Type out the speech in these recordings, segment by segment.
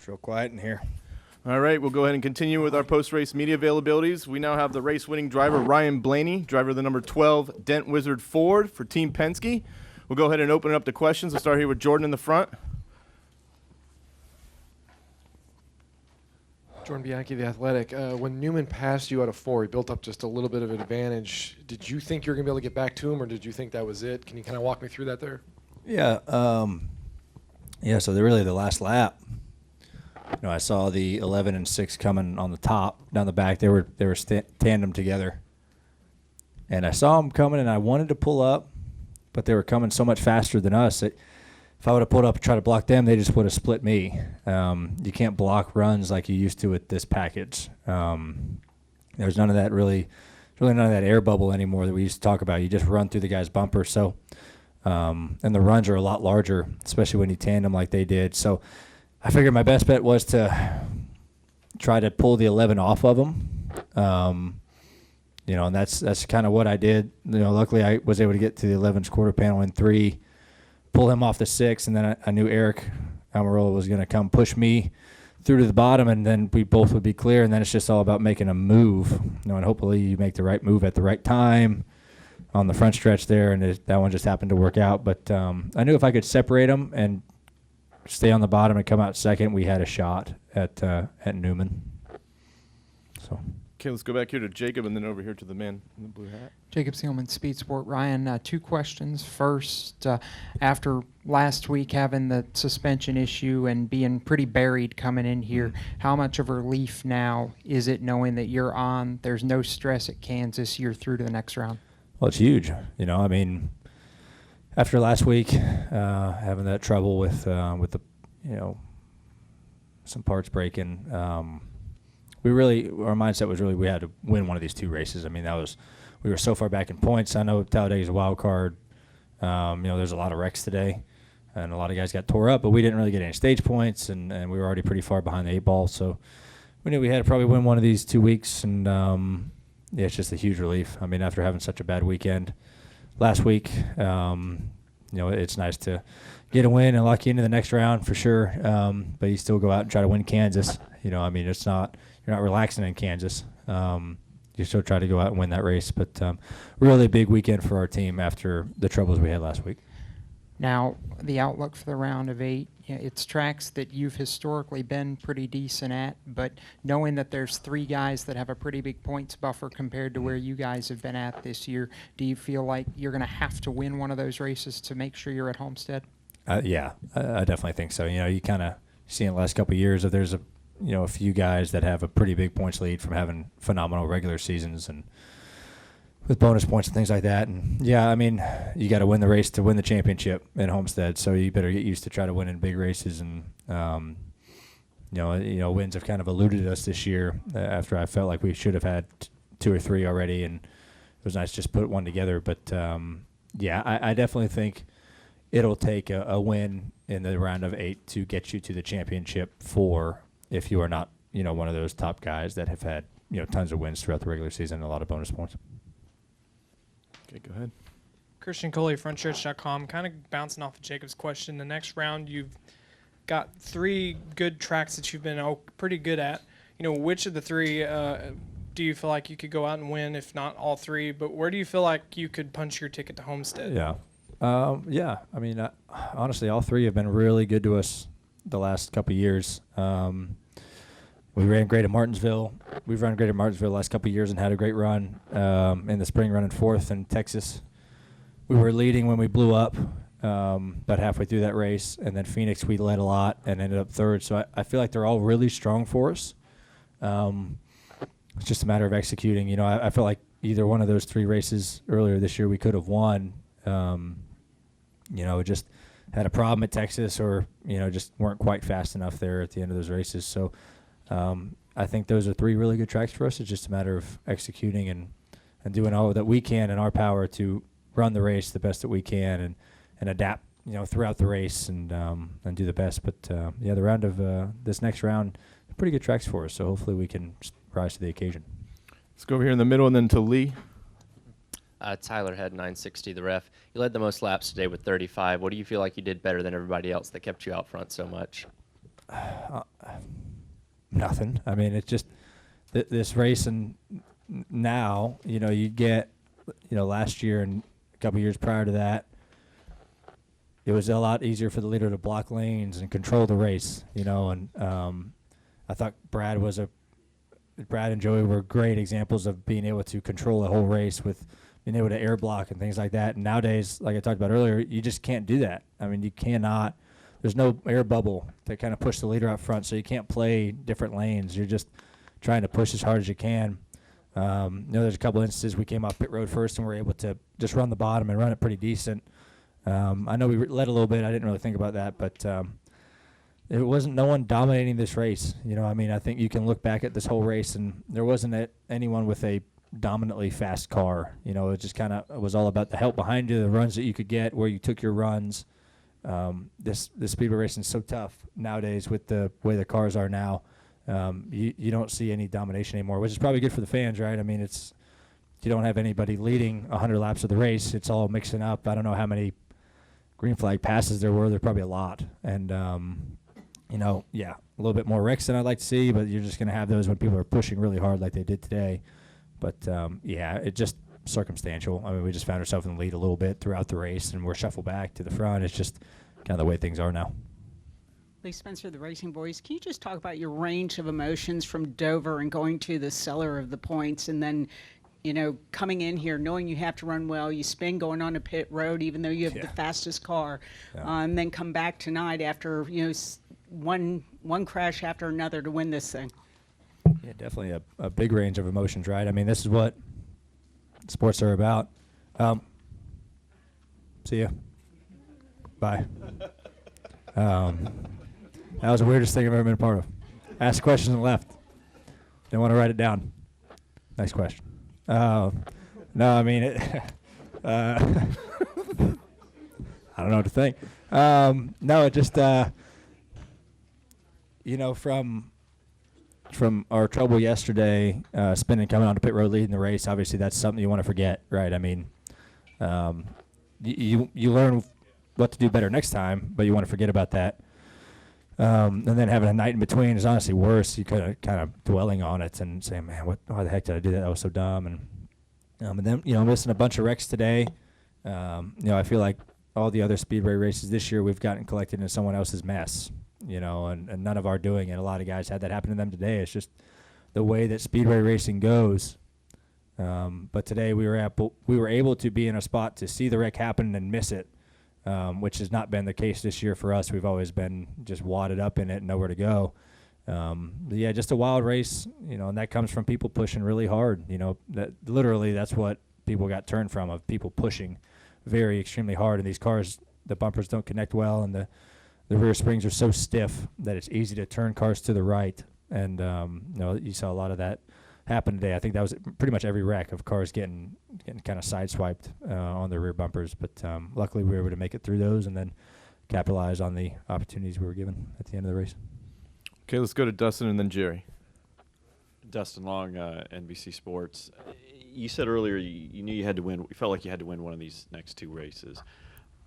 It's real quiet in here. All right, we'll go ahead and continue with our post-race media availabilities. We now have the race-winning driver, Ryan Blaney, driver of the number 12 Dent Wizard Ford for Team Penske. We'll go ahead and open it up to questions. We'll start here with Jordan in the front. Jordan Bianchi, The Athletic. When Newman passed you out of 4, he built up just a little bit of an advantage. Did you think you were going to be able to get back to him, or did you think that was it? Can you kind of walk me through that there? Yeah. So the last lap, I saw the 11 and 6 coming on the top, down the back. They were tandem together. And I saw them coming, and I wanted to pull up, but they were coming so much faster than us that if I would have pulled up and tried to block them, they just would have split me. You can't block runs like you used to with this package. There's none of that really none of that air bubble anymore that we used to talk about. You just run through the guy's bumper. So, and the runs are a lot larger, especially when you tandem like they did. So I figured my best bet was to try to pull the 11 off of them. And that's kind of what I did. Luckily I was able to get to the 11's quarter panel in 3, pull him off the 6, and then I knew Eric Almirola was going to come push me through to the bottom, and then we both would be clear, and then it's just all about making a move. And hopefully you make the right move at the right time on the front stretch there, and that one just happened to work out. But I knew if I could separate them and stay on the bottom and come out second, we had a shot at Newman. So. Okay, let's go back here to Jacob and then over here to the man in the blue hat. Jacob Seelman, Speed Sport. Ryan, 2 questions. First, after last week having the suspension issue and being pretty buried coming in here, how much of a relief now is it knowing that you're on, there's no stress at Kansas, you're through to the next round? Well, it's huge. After last week, having that trouble with the, some parts breaking, our mindset was really we had to win one of these 2 races. We were so far back in points. I know Talladega's a wild card. There's a lot of wrecks today, and a lot of guys got tore up, but we didn't really get any stage points, and we were already pretty far behind the 8 ball. So we knew we had to probably win one of these 2 weeks, and it's just a huge relief. After having such a bad weekend last week, it's nice to get a win and lock you into the next round for sure. But you still go out and try to win Kansas. It's not. You're not relaxing in Kansas. You still try to go out and win that race. But really big weekend for our team after the troubles we had last week. Now, the outlook for the round of 8, it's tracks that you've historically been pretty decent at, but knowing that there's 3 guys that have a pretty big points buffer compared to where you guys have been at this year, do you feel like you're going to have to win one of those races to make sure you're at Homestead? Yeah, I definitely think so. You kind of see in the last couple of years if there's a few guys that have a pretty big points lead from having phenomenal regular seasons and with bonus points and things like that. And you got to win the race to win the championship in Homestead. So you better get used to try to win in big races. And wins have kind of eluded us this year after I felt like we should have had 2 or 3 already. And it was nice to just put one together. But I definitely think it'll take a win in the round of 8 to get you to the championship 4. If you are not, one of those top guys that have had, tons of wins throughout the regular season and a lot of bonus points. Okay, go ahead. Christian Coley, frontstretch.com. Kind of bouncing off of Jacob's question. The next round, you've got 3 good tracks that you've been pretty good at. Which of the 3 do you feel like you could go out and win, if not all 3? But where do you feel like you could punch your ticket to Homestead? Yeah. Honestly, all 3 have been really good to us the last couple of years. We ran great at Martinsville. We've run great at Martinsville the last couple of years and had a great run in the spring, running 4th in Texas. We were leading when we blew up about halfway through that race, and then Phoenix we led a lot and ended up 3rd. So I feel like they're all really strong for us. It's just a matter of executing. I feel like either one of those 3 races earlier this year we could have won. Just had a problem at Texas or, just weren't quite fast enough there at the end of those races. So I think those are 3 really good tracks for us. It's just a matter of executing and doing all that we can in our power to run the race the best that we can and adapt, throughout the race and do the best. But, the round of this next round, pretty good tracks for us. So hopefully we can rise to the occasion. Let's go over here in the middle and then to Lee. Tyler had 960, the ref. You led the most laps today with 35. What do you feel like you did better than everybody else that kept you out front so much? Nothing. I mean, it's just this race, and now, you get, last year and a couple years prior to that, it was a lot easier for the leader to block lanes and control the race, and I thought Brad and Joey were great examples of being able to control the whole race with being able to air block and things like that. And nowadays, like I talked about earlier, you just can't do that. I mean, you cannot. There's no air bubble to kind of push the leader up front, so you can't play different lanes. You're just trying to push as hard as you can. There's a couple instances we came off pit road first and were able to just run the bottom and run it pretty decent. I know we led a little bit. I didn't really think about that, but it wasn't no one dominating this race. I think you can look back at this whole race, and there wasn't anyone with a dominantly fast car. It just kind of was all about the help behind you, the runs that you could get, where you took your runs. This speedway racing is so tough nowadays with the way the cars are now. You don't see any domination anymore, which is probably good for the fans, right? I mean, you don't have anybody leading 100 laps of the race. It's all mixing up. I don't know how many green flag passes there were. There probably a lot. And, a little bit more wrecks than I'd like to see, but you're just going to have those when people are pushing really hard like they did today. But, it just circumstantial. I mean, we just found ourselves in the lead a little bit throughout the race, and we're shuffled back to the front. It's just kind of the way things are now. Lee Spencer, the Racing Boys. Can you just talk about your range of emotions from Dover and going to the cellar of the points, and then, coming in here knowing you have to run well, you spin going on a pit road even though you have the fastest car, and then come back tonight after one crash after another to win this thing? Yeah, definitely a big range of emotions, right? I mean, this is what sports are about. See ya. Bye. That was the weirdest thing I've ever been a part of. Asked questions and left. Didn't want to write it down. Nice question. No, I mean, I don't know what to think. No, it just, from our trouble yesterday, spinning, coming onto pit road, leading the race, obviously that's something you want to forget, right? I mean, you learn what to do better next time, but you want to forget about that. And then having a night in between is honestly worse. You kind of dwelling on it and saying, man, why the heck did I do that? That was so dumb. And then, missing a bunch of wrecks today. I feel like all the other speedway races this year we've gotten collected into someone else's mess, and none of our doing it. A lot of guys had that happen to them today. It's just the way that speedway racing goes. But today we were able to be in a spot to see the wreck happen and miss it. Which has not been the case this year for us. We've always been just wadded up in it and nowhere to go. Just a wild race, and that comes from people pushing really hard. That's what people got turned from, of people pushing very extremely hard. And these cars, the bumpers don't connect well, and the rear springs are so stiff that it's easy to turn cars to the right. And you saw a lot of that happen today. I think that was pretty much every wreck of cars getting kind of sideswiped on their rear bumpers. But luckily we were able to make it through those and then capitalize on the opportunities we were given at the end of the race. Okay, let's go to Dustin and then Jerry. Dustin Long, NBC Sports. You said earlier you knew you had to win. You felt like you had to win one of these next two races.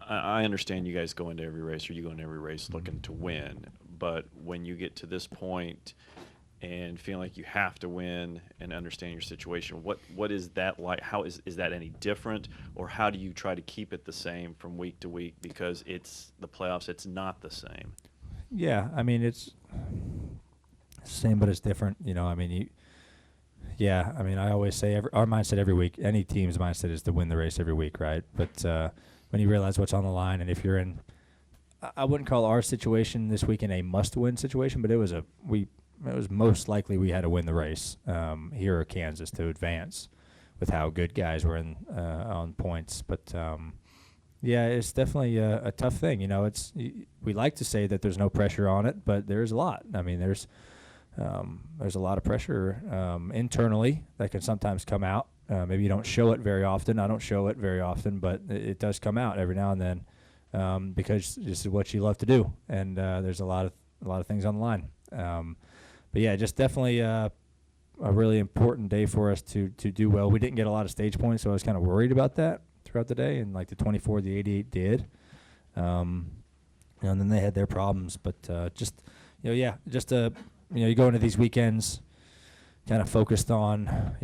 I understand you guys go into every race, or you go into every race looking to win. But when you get to this point and feeling like you have to win and understand your situation, what is that like? How is that any different, or how do you try to keep it the same from week to week? Because it's the playoffs, it's not the same. Yeah, I mean, it's the same, but it's different. I always say our mindset every week, any team's mindset is to win the race every week, right? But when you realize what's on the line, and if you're in, I wouldn't call our situation this weekend a must-win situation, but it was most likely we had to win the race here at Kansas to advance with how good guys were on points. But, it's definitely a tough thing. We like to say that there's no pressure on it, but there's a lot. I mean, there's a lot of pressure internally that can sometimes come out. Maybe you don't show it very often. I don't show it very often, but it does come out every now and then because this is what you love to do, and there's a lot of things on the line. But yeah, just definitely a really important day for us to do well. We didn't get a lot of stage points, so I was kind of worried about that throughout the day, and like the 24, the 88 did. And then they had their problems, but just yeah, just you go into these weekends kind of focused on,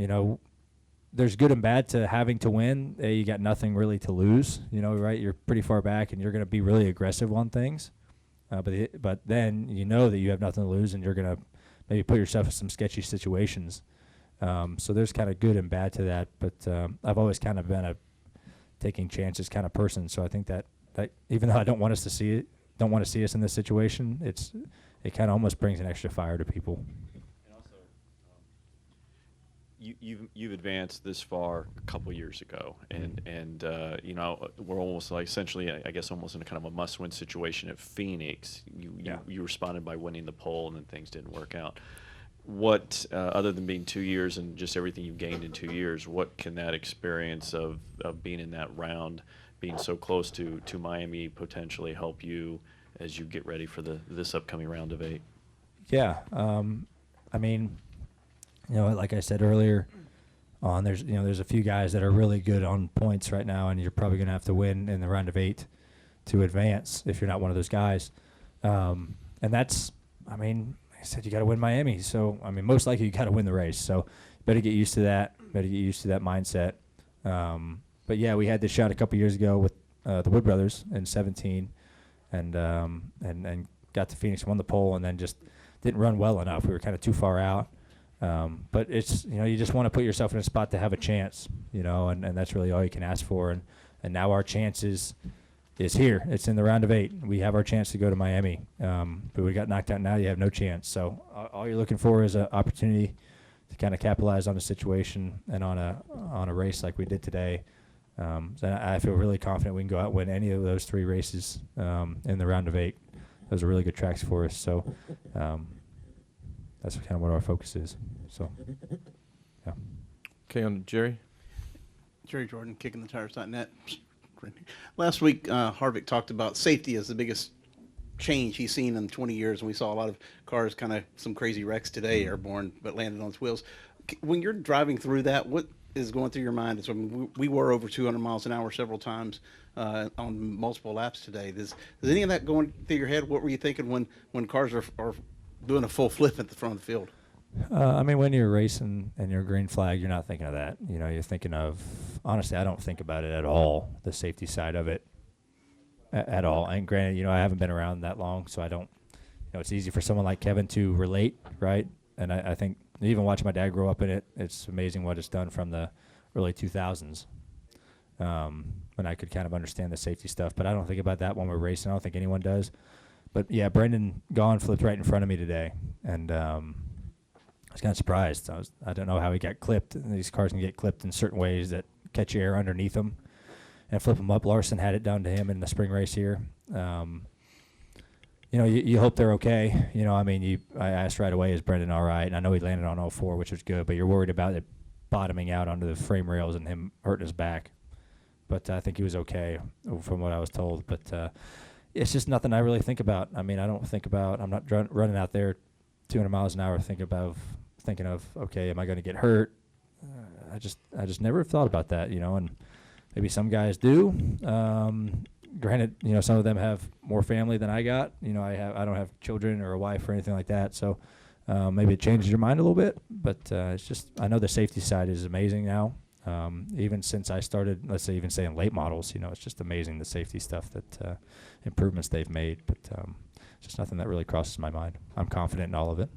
there's good and bad to having to win. You got nothing really to lose, right? You're pretty far back, and you're going to be really aggressive on things. But then you know that you have nothing to lose, and you're going to maybe put yourself in some sketchy situations. So there's kind of good and bad to that. But I've always kind of been a taking chances kind of person. So I think that even though I don't want to see us in this situation, it kind of almost brings an extra fire to people. And also, you've advanced this far a couple years ago, and we're almost like essentially, I guess, almost in a kind of a must-win situation at Phoenix. You responded by winning the pole, and then things didn't work out. What, other than being 2 years and just everything you've gained in 2 years, what can that experience of being in that round, being so close to Miami, potentially help you as you get ready for this upcoming round of 8? Yeah, I mean, like I said earlier, there's a few guys that are really good on points right now, and you're probably going to have to win in the round of 8 to advance if you're not one of those guys. And that's, I mean, like I said, you got to win Miami. So, I mean, most likely you got to win the race. So, better get used to that. Better get used to that mindset. But yeah, we had this shot a couple years ago with the Wood brothers in 17, and got to Phoenix, won the pole, and then just didn't run well enough. We were kind of too far out. But it's, you just want to put yourself in a spot to have a chance, and that's really all you can ask for. And now our chance is here. It's in the round of 8. We have our chance to go to Miami. But we got knocked out now. You have no chance. So all you're looking for is an opportunity to kind of capitalize on a situation and on a race like we did today. So I feel really confident we can go out and win any of those 3 races in the round of 8. Those are really good tracks for us. So that's kind of what our focus is. So, yeah. Okay, on Jerry. Jerry Jordan, kickingthetires.net. Last week, Harvick talked about safety as the biggest change he's seen in 20 years, and we saw a lot of cars, kind of some crazy wrecks today, airborne, but landed on its wheels. When you're driving through that, what is going through your mind? We were over 200 miles an hour several times on multiple laps today. Does any of that going through your head? What were you thinking when cars are doing a full flip at the front of the field? I mean, when you're racing and you're green flag, you're not thinking of that. You're thinking of, honestly, I don't think about it at all, the safety side of it at all. And granted, I haven't been around that long, so I don't, it's easy for someone like Kevin to relate, right? And I think even watching my dad grow up in it, it's amazing what it's done from the early 2000s when I could kind of understand the safety stuff. But I don't think about that when we're racing. I don't think anyone does. But, yeah, Brendan Gaughan flipped right in front of me today, and I was kind of surprised. I don't know how he got clipped. These cars can get clipped in certain ways that catch air underneath them and flip them up. Larson had it done to him in the spring race here. You hope they're okay. I asked right away, is Brendan all right? And I know he landed on 04, which was good, but you're worried about it bottoming out onto the frame rails and him hurting his back. But I think he was okay from what I was told. But it's just nothing I really think about. I mean, I'm not running out there 200 miles an hour thinking of, okay, am I going to get hurt? I just never thought about that, and maybe some guys do. Granted, some of them have more family than I got. I don't have children or a wife or anything like that. So maybe it changes your mind a little bit. But it's just, I know the safety side is amazing now. Even since I started, let's say even saying late models, it's just amazing the safety stuff that improvements they've made. But it's just nothing that really crosses my mind. I'm confident in all of it.